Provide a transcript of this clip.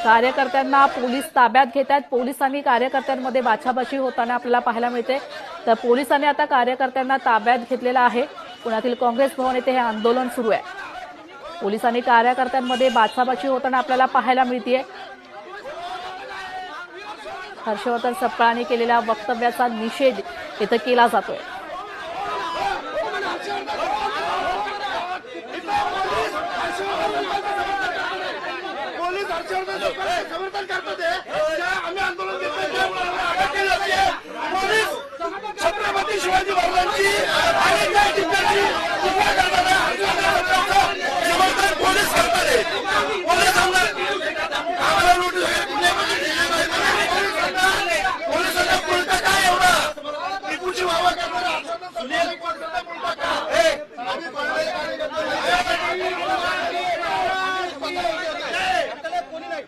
कार्यकर्त्यांना पोलीस ताब्यात घेत आहेत। पोलिसांनी कार्यकर्त्यांमध्ये बाचाबाची होताना आपल्याला पाहायला मिळते। तर पोलिसांनी आता कार्यकर्त्यांना ताब्यात घेतलेला आहे। पुण्यातील काँग्रेस भवन येथे हे आंदोलन सुरू आहे। पोलिसांनी कार्यकर्त्यांमध्ये बाचाबाची होताना आपल्याला पाहायला मिळते। हर्षवर्धन सपकाळांनी केलेल्या वक्तव्याचा निषेध इथं केला जातोय। समर्थन करतात आम्ही आंदोलन छत्रपती शिवाजी महाराजांची समर्थन पोलीस करतात।